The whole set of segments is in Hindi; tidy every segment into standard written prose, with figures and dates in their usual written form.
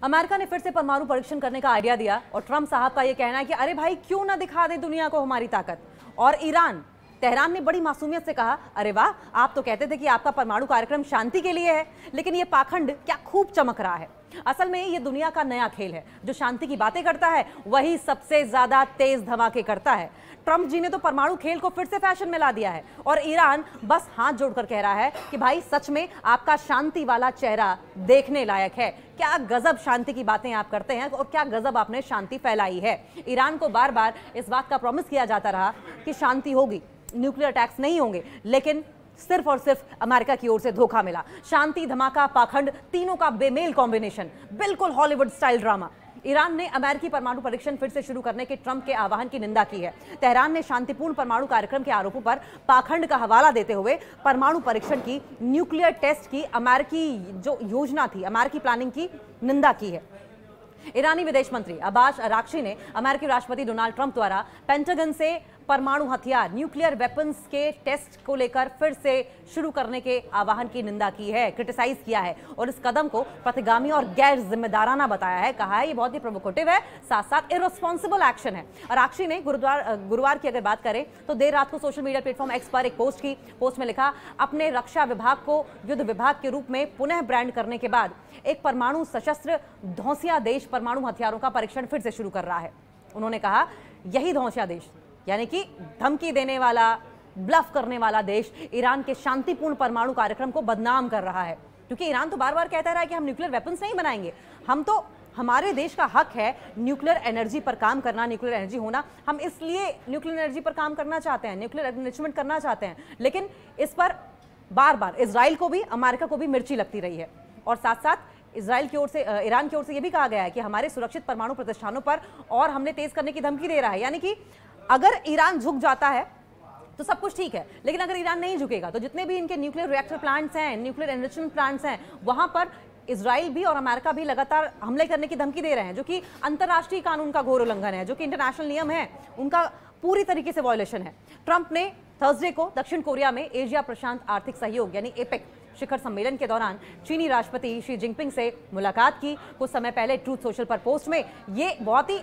अमेरिका ने फिर से परमाणु परीक्षण करने का आइडिया दिया और ट्रंप साहब का यह कहना है कि अरे भाई क्यों ना दिखा दे दुनिया को हमारी ताकत। और ईरान, तेहरान ने बड़ी मासूमियत से कहा, अरे वाह, आप तो कहते थे कि आपका परमाणु कार्यक्रम शांति के लिए है, लेकिन ये पाखंड क्या खूब चमक रहा है। असल में ये दुनिया का नया खेल है, जो शांति की बातें करता है वही सबसे ज्यादा तेज धमाके करता है। ट्रंप जी ने तो परमाणु खेल को फिर से फैशन में ला दिया है और ईरान बस हाथ जोड़कर कह रहा है कि भाई सच में आपका शांति वाला चेहरा देखने लायक है। क्या गजब शांति की बातें आप करते हैं और क्या गजब आपने शांति फैलाई है। ईरान को बार बार इस बात का प्रॉमिस किया जाता रहा कि शांति होगी, न्यूक्लियर अटैक्स नहीं होंगे, लेकिन सिर्फ और सिर्फ अमेरिका की ओर से धोखा मिला। शांति, धमाका, पाखंड, तीनों का बेमेल कॉम्बिनेशन, बिल्कुल हॉलीवुड स्टाइल ड्रामा। ईरान ने अमेरिकी परमाणु परीक्षण फिर से शुरू करने के ट्रंप के आह्वान की निंदा की है। तेहरान ने शांतिपूर्ण परमाणु कार्यक्रम के आरोपों पर पाखंड का हवाला देते हुए परमाणु परीक्षण की, न्यूक्लियर टेस्ट की अमेरिकी जो योजना थी, अमेरिकी प्लानिंग की निंदा की है। ईरानी विदेश मंत्री अब्बास अराक्ची ने अमेरिकी राष्ट्रपति डोनाल्ड ट्रंप द्वारा पेंटागन से परमाणु हथियार, न्यूक्लियर वेपन्स के टेस्ट को लेकर फिर से शुरू करने के आह्वान की निंदा की है, क्रिटिसाइज किया है और इस कदम को प्रतिगामी और गैर जिम्मेदाराना बताया है। कहा है ये बहुत ही प्रोवोकेटिव है, साथ साथ इररिस्पॉन्सिबल एक्शन है। अराक्ची ने गुरुवार की अगर बात करें तो देर रात को सोशल मीडिया प्लेटफॉर्म एक्स पर एक पोस्ट की। पोस्ट में लिखा, अपने रक्षा विभाग को युद्ध विभाग के रूप में पुनः ब्रांड करने के बाद एक परमाणु सशस्त्र धौंसिया देश परमाणु हथियारों का परीक्षण फिर से शुरू कर रहा है। उन्होंने कहा यही धौंसिया देश, यानी कि धमकी देने वाला, ब्लफ करने वाला देश ईरान के शांतिपूर्ण परमाणु कार्यक्रम को बदनाम कर रहा है। क्योंकि ईरान तो बार बार कहता रहा है कि हम न्यूक्लियर वेपन्स नहीं बनाएंगे, हम तो, हमारे देश का हक है न्यूक्लियर एनर्जी पर काम करना, न्यूक्लियर एनर्जी होना, हम इसलिए न्यूक्लियर एनर्जी पर काम करना चाहते हैं, न्यूक्लियर एनरिचमेंट करना चाहते हैं। लेकिन इस पर बार बार इजराइल को भी, अमेरिका को भी मिर्ची लगती रही है। और साथ साथ इजराइल की ओर से, ईरान की ओर से यह भी कहा गया है कि हमारे सुरक्षित परमाणु प्रतिष्ठानों पर और हमले तेज करने की धमकी दे रहा है। यानी कि अगर ईरान झुक जाता है तो सब कुछ ठीक है, लेकिन अगर ईरान नहीं झुकेगा तो जितने भी इनके न्यूक्लियर रिएक्टर प्लांट्स हैं, न्यूक्लियर एनरिचमेंट प्लांट्स हैं, वहां पर इजराइल भी और अमेरिका भी लगातार हमले करने की धमकी दे रहे हैं, जो कि अंतर्राष्ट्रीय कानून का घोर उल्लंघन है, जो कि इंटरनेशनल नियम है उनका पूरी तरीके से वायलेशन है। ट्रंप ने थर्सडे को दक्षिण कोरिया में एशिया प्रशांत आर्थिक सहयोग यानी एपेक शिखर सम्मेलन के दौरान चीनी राष्ट्रपति शी जिनपिंग से मुलाकात की। कुछ समय पहले ट्रूथ सोशल पर पोस्ट में ये बहुत ही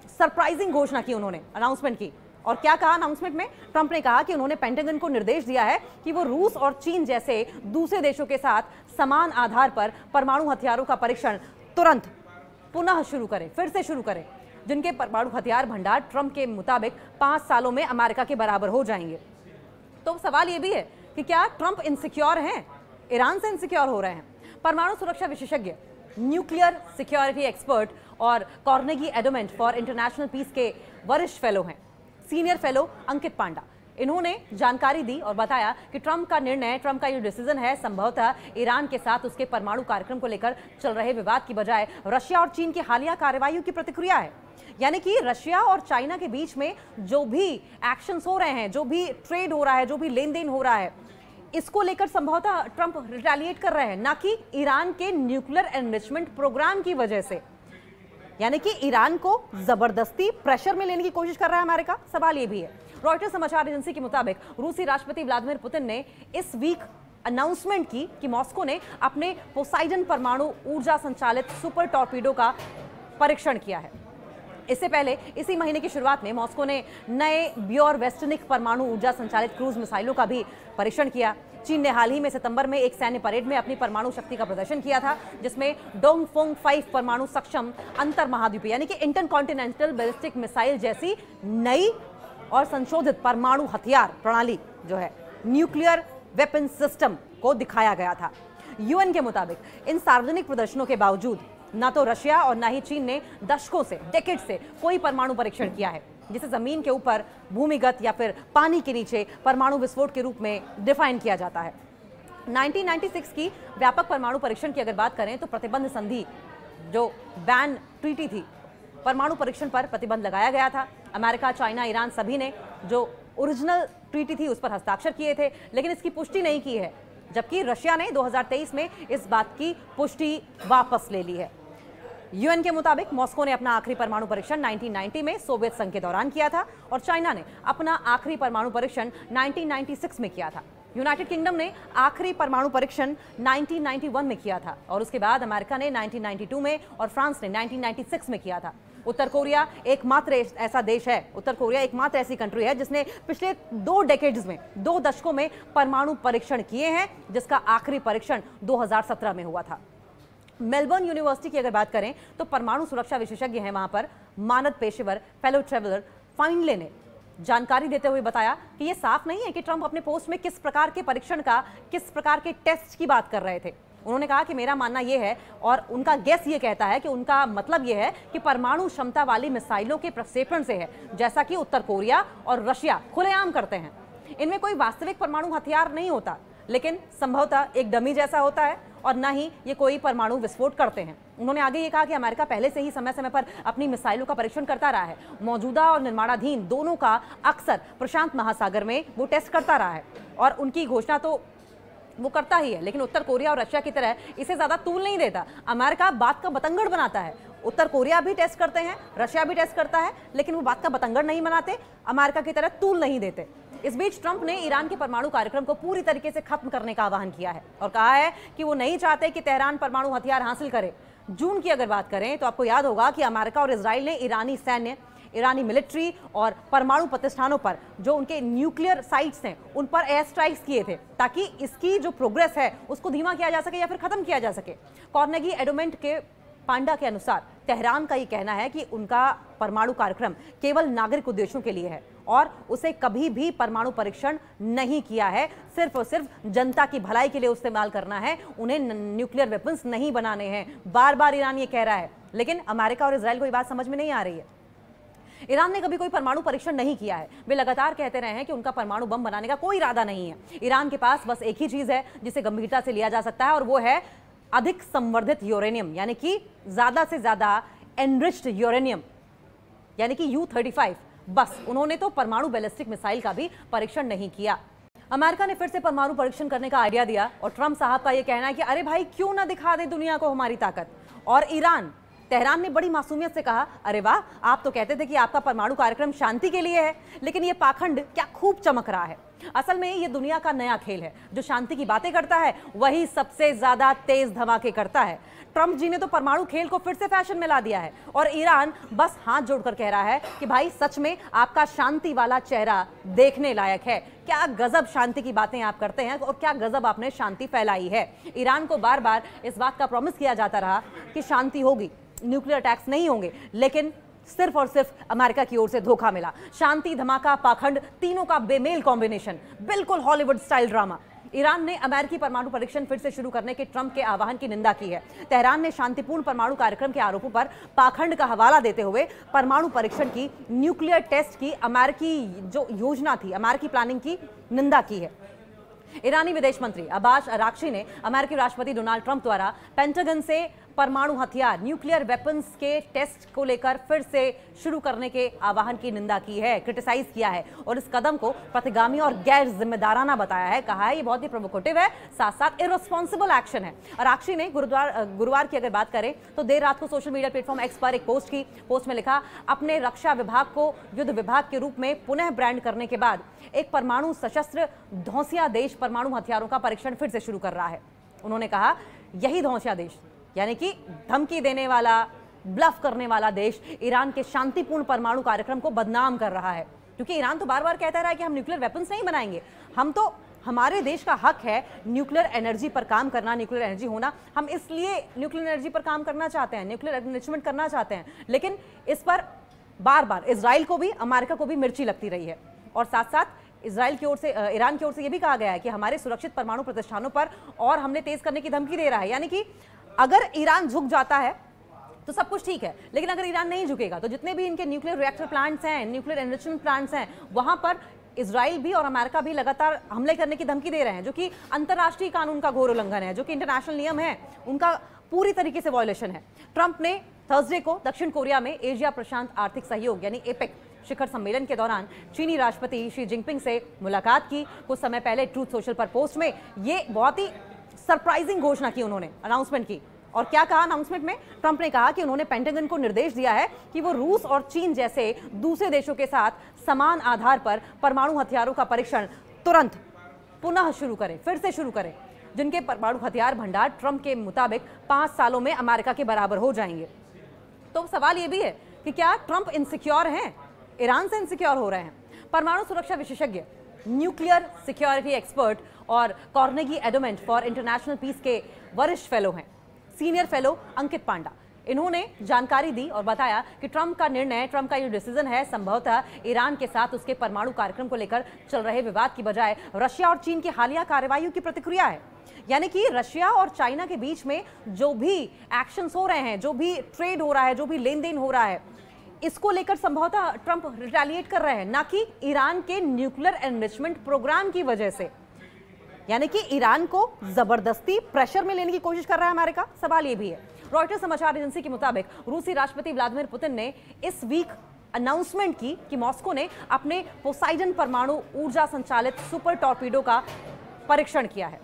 सरप्राइजिंग घोषणा की उन्होंने, अनाउंसमेंट की। और क्या कहा अनाउंसमेंट में? ट्रंप ने कहा कि उन्होंने पेंटागन को निर्देश दिया है कि वो रूस और चीन जैसे दूसरे देशों के साथ समान आधार पर परमाणु हथियारों का परीक्षण तुरंत पुनः शुरू करें, फिर से शुरू करें, जिनके परमाणु हथियार भंडार ट्रंप के मुताबिक 5 सालों में अमेरिका के बराबर हो जाएंगे। तो सवाल यह भी है कि क्या ट्रंप इनसिक्योर हैं, ईरान से इनसिक्योर हो रहे हैं? परमाणु सुरक्षा विशेषज्ञ, न्यूक्लियर सिक्योरिटी एक्सपर्ट और Carnegie Endowment for International Peace के वरिष्ठ फेलो हैं, सीनियर फेलो अंकित पांडा। इन्होंने जानकारी दी और बताया कि ट्रंप का निर्णय, ट्रंप का ये डिसीजन है, संभवतः ईरान के साथ उसके परमाणु कार्यक्रम को लेकर चल रहे विवाद की बजाय रशिया और चीन की हालिया कार्रवाइयों की प्रतिक्रिया है। यानी कि रशिया और चाइना के बीच में जो भी एक्शंस हो रहे हैं, जो भी ट्रेड हो रहा है, जो भी लेन देन हो रहा है, इसको लेकर संभवतः ट्रंप रिटेलिएट कर रहे हैं, ना कि ईरान के न्यूक्लियर एनरिचमेंट प्रोग्राम की वजह से। यानी कि ईरान को जबरदस्ती प्रेशर में लेने की कोशिश कर रहा है अमेरिका। सवाल यह भी है, रॉयटर्स समाचार एजेंसी के मुताबिक रूसी राष्ट्रपति व्लादिमीर पुतिन ने इस वीक अनाउंसमेंट की कि मॉस्को ने अपने पोसाइडन परमाणु ऊर्जा संचालित सुपर टॉर्पीडो का परीक्षण किया है। इससे पहले इसी महीने की शुरुआत में मॉस्को ने नए ब्योर वेस्टनिक परमाणु ऊर्जा संचालित क्रूज मिसाइलों का भी परीक्षण किया। चीन ने हाल ही में सितंबर में एक सैन्य परेड में अपनी परमाणु शक्ति का प्रदर्शन किया था, जिसमें डोंगफोंग 5 परमाणु सक्षम अंतर महाद्वीपीय यानी कि इंटरकॉन्टिनेंटल बैलिस्टिक मिसाइल जैसी नई और संशोधित परमाणु हथियार प्रणाली जो है, न्यूक्लियर वेपन सिस्टम को दिखाया गया था। यूएन के मुताबिक इन सार्वजनिक प्रदर्शनों के बावजूद ना तो रशिया और ना ही चीन ने दशकों से, डेकेड से कोई परमाणु परीक्षण किया है, जिसे जमीन के ऊपर, भूमिगत या फिर पानी के नीचे परमाणु विस्फोट के रूप में डिफाइन किया जाता है। 1996 की व्यापक परमाणु परीक्षण की अगर बात करें तो प्रतिबंध संधि, जो बैन ट्रीटी थी, परमाणु परीक्षण पर प्रतिबंध लगाया गया था। अमेरिका, चाइना, ईरान सभी ने जो ओरिजिनल ट्रीटी थी उस पर हस्ताक्षर किए थे, लेकिन इसकी पुष्टि नहीं की है, जबकि रशिया ने 2023 में इस बात की पुष्टि वापस ले ली है। यूएन के मुताबिक मॉस्को ने अपना आखिरी परमाणु परीक्षण 1990 में सोवियत संघ के दौरान किया था और चाइना ने अपना आखिरी परमाणु परीक्षण 1996 में किया था। यूनाइटेड किंगडम ने आखिरी परमाणु परीक्षण 1991 में किया था और उसके बाद अमेरिका ने 1992 में और फ्रांस ने 1996 में किया था। उत्तर कोरिया एकमात्र ऐसा देश है, उत्तर कोरिया एकमात्र ऐसी कंट्री है जिसने पिछले 2 डेकेड्स में, 2 दशकों में परमाणु परीक्षण किए हैं, जिसका आखिरी परीक्षण 2017 में हुआ था। मेलबर्न यूनिवर्सिटी की अगर बात करें तो परमाणु सुरक्षा विशेषज्ञ हैं वहां पर, मानद पेशेवर फेलो ट्रेवलर फाइनले ने जानकारी देते हुए बताया कि यह साफ नहीं है कि ट्रंप अपने पोस्ट में किस प्रकार के परीक्षण का, किस प्रकार के टेस्ट की बात कर रहे थे। उन्होंने कहा कि मेरा मानना यह है और उनका गेस ये कहता है कि उनका मतलब यह है कि परमाणु क्षमता वाली मिसाइलों के प्रक्षेपण से है, जैसा कि उत्तर कोरिया और रशिया खुलेआम करते हैं। इनमें कोई वास्तविक परमाणु हथियार नहीं होता, लेकिन संभवतः एक डमी जैसा होता है और न ही ये कोई परमाणु विस्फोट करते हैं। उन्होंने आगे ये कहा कि अमेरिका पहले से ही समय समय पर अपनी मिसाइलों का परीक्षण करता रहा है, मौजूदा और निर्माणाधीन दोनों का अक्सर प्रशांत महासागर में वो टेस्ट करता रहा है और उनकी घोषणा तो वो करता ही है, लेकिन उत्तर कोरिया और रशिया की तरह इसे ज्यादा तूल नहीं देता। अमेरिका बात का बतंगड़ बनाता है। उत्तर कोरिया भी टेस्ट करते हैं, रशिया भी टेस्ट करता है, लेकिन वो बात का बतंगड़ नहीं बनाते, अमेरिका की तरह तूल नहीं देते। इस बीच ट्रंप ने ईरान के परमाणु कार्यक्रम को पूरी तरीके से खत्म करने का आह्वान किया है और कहा है कि वो नहीं चाहते कि तेहरान परमाणु हथियार हासिल करे। जून की अगर बात करें तो आपको याद होगा कि अमेरिका और इजराइल ने ईरानी सैन्य, ईरानी मिलिट्री और परमाणु प्रतिष्ठानों पर, जो उनके न्यूक्लियर साइट्स हैं, उन पर एयर स्ट्राइक्स किए थे ताकि इसकी जो प्रोग्रेस है उसको धीमा किया जा सके या फिर खत्म किया जा सके। कार्नेगी एंडोमेंट के पांडा के अनुसार तेहरान का ये कहना है कि उनका परमाणु कार्यक्रम केवल नागरिक उद्देश्यों के लिए है और उसे कभी भी परमाणु परीक्षण नहीं किया है, सिर्फ और सिर्फ जनता की भलाई के लिए इस्तेमाल करना है, उन्हें न्यूक्लियर वेपन्स नहीं बनाने हैं। बार बार ईरान ये कह रहा है, लेकिन अमेरिका और इजराइल को ये बात समझ में नहीं आ रही है। ईरान ने कभी कोई परमाणु परीक्षण नहीं किया है। वे लगातार कहते रहे हैं कि उनका परमाणु बम बनाने का कोई इरादा नहीं है। ईरान के पास बस एक ही चीज है जिसे गंभीरता से लिया जा सकता है और वो है अधिक संवर्धित यूरेनियम, यानी कि ज्यादा से ज्यादा एनरिच्ड यूरेनियम, यानी कि U-35। बस उन्होंने तो परमाणु बैलिस्टिक मिसाइल का भी परीक्षण नहीं किया। अमेरिका ने फिर से परमाणु परीक्षण करने का आइडिया दिया और ट्रंप साहब का यह कहना है कि अरे भाई क्यों ना दिखा दे दुनिया को हमारी ताकत। और तेहरान ने बड़ी मासूमियत से कहा, अरे वाह, आप तो कहते थे कि आपका परमाणु कार्यक्रम शांति के लिए है, लेकिन ये पाखंड क्या खूब चमक रहा है। असल में ये दुनिया का नया खेल है, जो शांति की बातें करता है वही सबसे ज्यादा तेज धमाके करता है। ट्रंप जी ने तो परमाणु खेल को फिर से फैशन में ला दिया है और ईरान बस हाथ जोड़कर कह रहा है कि भाई सच में आपका शांति वाला चेहरा देखने लायक है। क्या गजब शांति की बातें आप करते हैं और क्या गजब आपने शांति फैलाई है। ईरान को बार बार इस बात का प्रॉमिस किया जाता रहा कि शांति होगी, न्यूक्लियर अटैक्स नहीं होंगे, लेकिन सिर्फ और सिर्फ अमेरिका की ओर से धोखा मिला। शांति, धमाका, पाखंड, तीनों का बेमेल कॉम्बिनेशन, बिल्कुल हॉलीवुड स्टाइल ड्रामा। ईरान ने अमेरिकी परमाणु परीक्षण फिर से शुरू करने के ट्रंप के आह्वान की निंदा की है। तेहरान ने शांतिपूर्ण परमाणु कार्यक्रम के आरोपों पर पाखंड का हवाला देते हुए परमाणु परीक्षण की, न्यूक्लियर टेस्ट की अमेरिकी जो योजना थी, अमेरिकी प्लानिंग की निंदा की है। ईरानी विदेश मंत्री अब्बास अराक्ची ने अमेरिकी राष्ट्रपति डोनाल्ड ट्रंप द्वारा पेंटागन से परमाणु हथियार, न्यूक्लियर वेपन्स के टेस्ट को लेकर फिर से शुरू करने के आह्वान की निंदा की है, क्रिटिसाइज किया है और इस कदम को प्रतिगामी और गैर जिम्मेदाराना बताया है। कहा है ये बहुत ही प्रोवोकेटिव है, साथ साथ इररिस्पॉन्सिबल एक्शन है। अराक्ची ने गुरुवार की अगर बात करें तो देर रात को सोशल मीडिया प्लेटफॉर्म एक्स पर एक पोस्ट की। पोस्ट में लिखा, अपने रक्षा विभाग को युद्ध विभाग के रूप में पुनः ब्रांड करने के बाद एक परमाणु सशस्त्र धौंसिया देश परमाणु हथियारों का परीक्षण फिर से शुरू कर रहा है। उन्होंने कहा यही धौंसिया देश, यानी कि धमकी देने वाला, ब्लफ करने वाला देश ईरान के शांतिपूर्ण परमाणु कार्यक्रम को बदनाम कर रहा है, क्योंकि ईरान तो बार बार कहता रहा है कि हम न्यूक्लियर वेपन्स नहीं बनाएंगे, हम तो, हमारे देश का हक है न्यूक्लियर एनर्जी पर काम करना, न्यूक्लियर एनर्जी होना, हम इसलिए न्यूक्लियर एनर्जी पर काम करना चाहते हैं, न्यूक्लियर एनरिचमेंट करना चाहते हैं। लेकिन इस पर बार बार इजराइल को भी, अमेरिका को भी मिर्ची लगती रही है और साथ साथ इजराइल की ओर से, ईरान की ओर से यह भी कहा गया है कि हमारे सुरक्षित परमाणु प्रतिष्ठानों पर और हमले तेज करने की धमकी दे रहा है। यानी कि अगर ईरान झुक जाता है तो सब कुछ ठीक है, लेकिन अगर ईरान नहीं झुकेगा तो जितने भी इनके न्यूक्लियर रिएक्टर प्लांट्स हैं, न्यूक्लियर एनरिचमेंट प्लांट्स हैं, वहां पर इजराइल भी और अमेरिका भी लगातार हमले करने की धमकी दे रहे हैं, जो कि अंतर्राष्ट्रीय कानून का घोर उल्लंघन है, जो कि इंटरनेशनल नियम है उनका पूरी तरीके से वॉयलेशन है। ट्रंप ने थर्सडे को दक्षिण कोरिया में एशिया प्रशांत आर्थिक सहयोग यानी एपेक शिखर सम्मेलन के दौरान चीनी राष्ट्रपति शी जिनपिंग से मुलाकात की। कुछ समय पहले ट्रूथ सोशल पर पोस्ट में ये बहुत ही सरप्राइजिंग घोषणा की उन्होंने, अनाउंसमेंट की। और क्या कहा अनाउंसमेंट में? ट्रंप ने कहा कि उन्होंने पेंटागन को निर्देश दिया है कि वो रूस और चीन जैसे दूसरे देशों के साथ समान आधार पर परमाणु हथियारों का परीक्षण तुरंत पुनः शुरू करें, फिर से शुरू करें, जिनके परमाणु हथियार भंडार ट्रंप के मुताबिक 5 सालों में अमेरिका के बराबर हो जाएंगे। तो सवाल यह भी है कि क्या ट्रंप इनसिक्योर हैं, ईरान से इनसिक्योर हो रहे हैं? परमाणु सुरक्षा विशेषज्ञ, न्यूक्लियर सिक्योरिटी एक्सपर्ट और Carnegie Endowment for International Peace के वरिष्ठ फेलो हैं, सीनियर फेलो अंकित पांडा। इन्होंने जानकारी दी और बताया कि ट्रंप का निर्णय, ट्रंप का ये डिसीजन है संभवतः ईरान के साथ उसके परमाणु कार्यक्रम को लेकर चल रहे विवाद की बजाय रशिया और चीन की हालिया कार्रवाइयों की प्रतिक्रिया है। यानी कि रशिया और चाइना के बीच में जो भी एक्शंस हो रहे हैं, जो भी ट्रेड हो रहा है, जो भी लेन देन हो रहा है, इसको लेकर संभवतः ट्रंप रिटेलिएट कर रहे हैं, ना कि ईरान के न्यूक्लियर एनरिचमेंट प्रोग्राम की वजह से। यानी कि ईरान को जबरदस्ती प्रेशर में लेने की कोशिश कर रहा है अमेरिका। सवाल यह भी है, रॉयटर्स समाचार एजेंसी के मुताबिक रूसी राष्ट्रपति व्लादिमीर पुतिन ने इस वीक अनाउंसमेंट की कि मॉस्को ने अपने पोसाइडन परमाणु ऊर्जा संचालित सुपर टॉर्पीडो का परीक्षण किया है।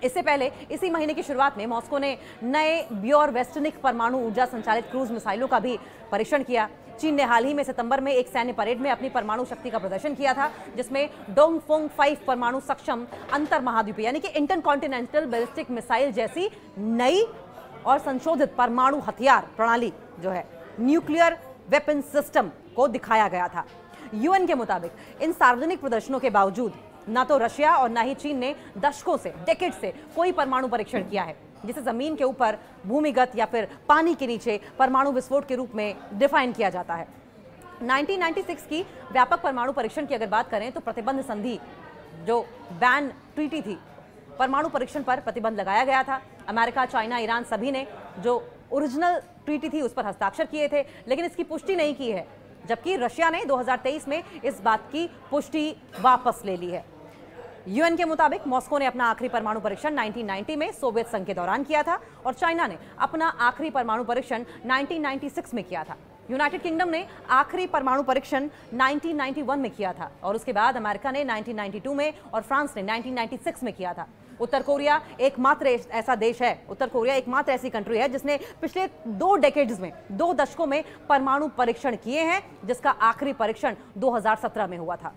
इससे पहले इसी महीने की शुरुआत में मॉस्को ने नए ब्योर वेस्टनिक परमाणु ऊर्जा संचालित क्रूज मिसाइलों का भी परीक्षण किया। चीन ने हाल ही में सितंबर में एक सैन्य परेड में अपनी परमाणु शक्ति का प्रदर्शन किया था, जिसमें डोंगफोंग 5 परमाणु सक्षम अंतर महाद्वीपीय यानी कि इंटरकॉन्टिनेंटल बैलिस्टिक मिसाइल जैसी नई और संशोधित परमाणु हथियार प्रणाली जो है न्यूक्लियर वेपन सिस्टम को दिखाया गया था। यूएन के मुताबिक इन सार्वजनिक प्रदर्शनों के बावजूद ना तो रशिया और ना ही चीन ने दशकों से, डेकेड से कोई परमाणु परीक्षण किया है, जिसे जमीन के ऊपर, भूमिगत या फिर पानी के नीचे परमाणु विस्फोट के रूप में डिफाइन किया जाता है। 1996 की व्यापक परमाणु परीक्षण की अगर बात करें तो प्रतिबंध संधि जो बैन ट्रीटी थी, परमाणु परीक्षण पर प्रतिबंध लगाया गया था। अमेरिका, चाइना, ईरान सभी ने जो ओरिजिनल ट्रीटी थी उस पर हस्ताक्षर किए थे, लेकिन इसकी पुष्टि नहीं की है, जबकि रशिया ने 2023 में इस बात की पुष्टि वापस ले ली है। यूएन के मुताबिक मॉस्को ने अपना आखिरी परमाणु परीक्षण 1990 में सोवियत संघ के दौरान किया था और चाइना ने अपना आखिरी परमाणु परीक्षण 1996 में किया था। यूनाइटेड किंगडम ने आखिरी परमाणु परीक्षण 1991 में किया था और उसके बाद अमेरिका ने 1992 में और फ्रांस ने 1996 में किया था। उत्तर कोरिया एकमात्र ऐसा देश है, उत्तर कोरिया एकमात्र ऐसी कंट्री है जिसने पिछले 2 डेकेड्स में, 2 दशकों में परमाणु परीक्षण किए हैं, जिसका आखिरी परीक्षण 2017 में हुआ था।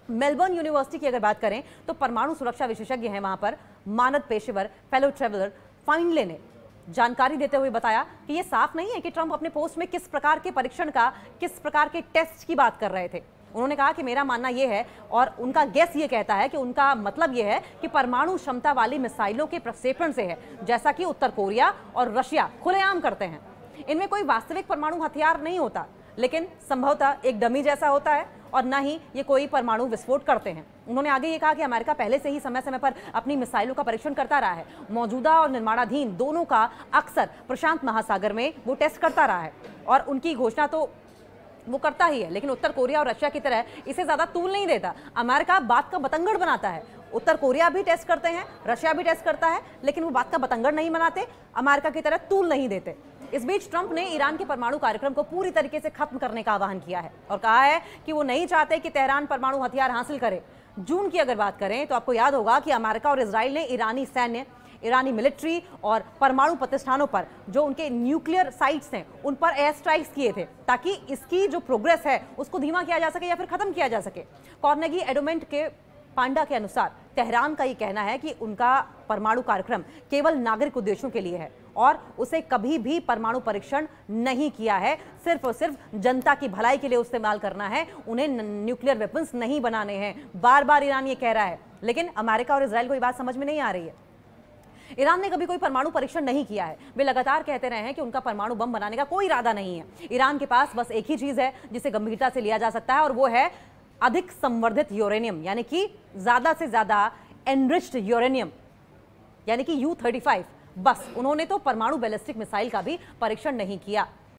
मेलबर्न यूनिवर्सिटी की अगर बात करें तो परमाणु सुरक्षा विशेषज्ञ हैं वहां पर, मानद पेशेवर फेलो ट्रेवलर फाइनले ने जानकारी देते हुए बताया कि यह साफ नहीं है कि ट्रंप अपने पोस्ट में किस प्रकार के परीक्षण का, किस प्रकार के टेस्ट की बात कर रहे थे। उन्होंने कहा कि मेरा मानना यह है और उनका गेस ये कहता है कि उनका मतलब यह है कि परमाणु क्षमता वाली मिसाइलों के प्रक्षेपण से है, जैसा कि उत्तर कोरिया और रशिया खुलेआम करते हैं। इनमें कोई वास्तविक परमाणु हथियार नहीं होता, लेकिन संभवतः एक डमी जैसा होता है और न ही ये कोई परमाणु विस्फोट करते हैं। उन्होंने आगे ये कहा कि अमेरिका पहले से ही समय समय पर अपनी मिसाइलों का परीक्षण करता रहा है, मौजूदा और निर्माणाधीन दोनों का अक्सर प्रशांत महासागर में वो टेस्ट करता रहा है और उनकी घोषणा तो वो करता ही है, लेकिन उत्तर कोरिया और रशिया की तरह इसे ज्यादा तूल नहीं देता। अमेरिका बात का बतंगड़ बनाता है। उत्तर कोरिया भी टेस्ट करते हैं, रशिया भी टेस्ट करता है, लेकिन वो बात का बतंगड़ नहीं बनाते, अमेरिका की तरह तूल नहीं देते। इस बीच ट्रंप ने ईरान के परमाणु कार्यक्रम को पूरी तरीके से खत्म करने का आह्वान किया है और कहा है कि वो नहीं चाहते कि तेहरान परमाणु हथियार हासिल करे। जून की अगर बात करें तो आपको याद होगा कि अमेरिका और इजराइल ने ईरानी सैन्य, ईरानी मिलिट्री और परमाणु प्रतिष्ठानों पर, जो उनके न्यूक्लियर साइट्स हैं, उन पर एयर स्ट्राइक्स किए थे ताकि इसकी जो प्रोग्रेस है उसको धीमा किया जा सके या फिर खत्म किया जा सके। कार्नेगी एंडोमेंट के पांडा के अनुसार तेहरान का ये कहना है कि उनका परमाणु कार्यक्रम केवल नागरिक उद्देश्यों के लिए है और उसे कभी भी परमाणु परीक्षण नहीं किया है, सिर्फ और सिर्फ जनता की भलाई के लिए इस्तेमाल करना है, उन्हें न्यूक्लियर वेपन्स नहीं बनाने हैं। बार बार ईरान ये कह रहा है, लेकिन अमेरिका और इजराइल को ये बात समझ में नहीं आ रही है। ईरान ने कभी कोई परमाणु परीक्षण नहीं किया है। वे लगातार कहते रहे हैं कि उनका परमाणु बम बनाने का कोई इरादा नहीं है। ईरान के पास बस एक ही चीज है जिसे गंभीरता से लिया जा सकता है और वो है अधिक संवर्धित यूरेनियम, यानी कि ज्यादा से ज्यादा एनरिच्ड यूरेनियम, यानी कि U-35। बस उन्होंने तो परमाणु बैलिस्टिक मिसाइल का भी परीक्षण नहीं किया।